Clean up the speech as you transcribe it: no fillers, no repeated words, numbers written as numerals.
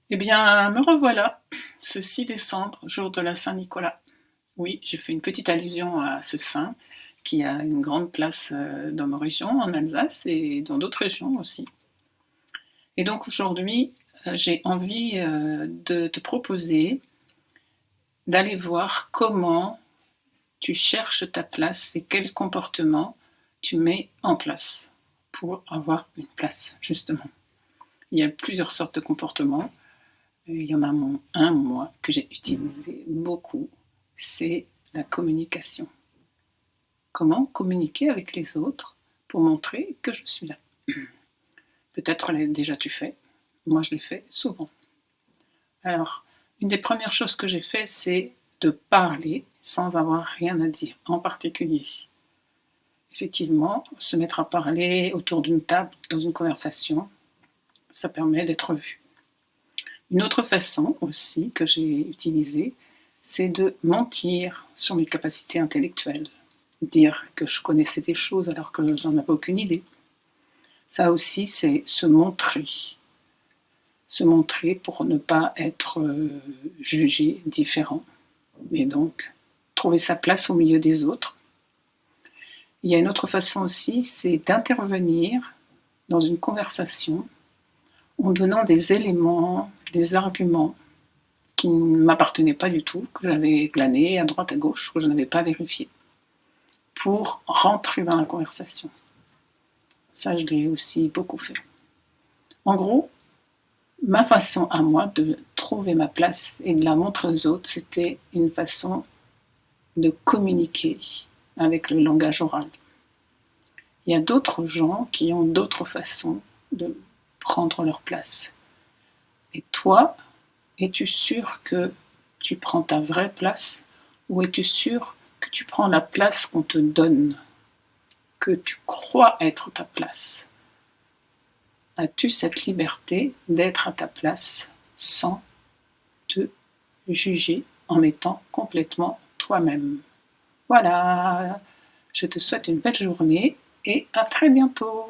Eh bien, me revoilà, ce 6 décembre, jour de la Saint-Nicolas. Oui, j'ai fait une petite allusion à ce saint qui a une grande place dans ma région, en Alsace, et dans d'autres régions aussi. Et donc aujourd'hui, j'ai envie de te proposer d'aller voir comment tu cherches ta place et quel comportement tu mets en place pour avoir une place, justement. Il y a plusieurs sortes de comportements. Il y en a un, moi, que j'ai utilisé beaucoup, c'est la communication. Comment communiquer avec les autres pour montrer que je suis là. Peut-être déjà tu fais, moi je l'ai fait souvent. Alors, une des premières choses que j'ai fait, c'est de parler sans avoir rien à dire en particulier. Effectivement, se mettre à parler autour d'une table, dans une conversation, ça permet d'être vu. Une autre façon aussi que j'ai utilisée, c'est de mentir sur mes capacités intellectuelles. Dire que je connaissais des choses alors que je n'en avais aucune idée. Ça aussi, c'est se montrer. Se montrer pour ne pas être jugé, différent. Et donc, trouver sa place au milieu des autres. Il y a une autre façon aussi, c'est d'intervenir dans une conversation en donnant des éléments, des arguments qui ne m'appartenaient pas du tout, que j'avais glanés à droite à gauche, que je n'avais pas vérifié, pour rentrer dans la conversation. Ça, je l'ai aussi beaucoup fait. En gros, ma façon à moi de trouver ma place et de la montrer aux autres, c'était une façon de communiquer avec le langage oral. Il y a d'autres gens qui ont d'autres façons de prendre leur place. Et toi, es-tu sûr que tu prends ta vraie place ou es-tu sûr que tu prends la place qu'on te donne, que tu crois être ta place? As-tu cette liberté d'être à ta place sans te juger en étant complètement toi-même? Voilà, je te souhaite une belle journée et à très bientôt.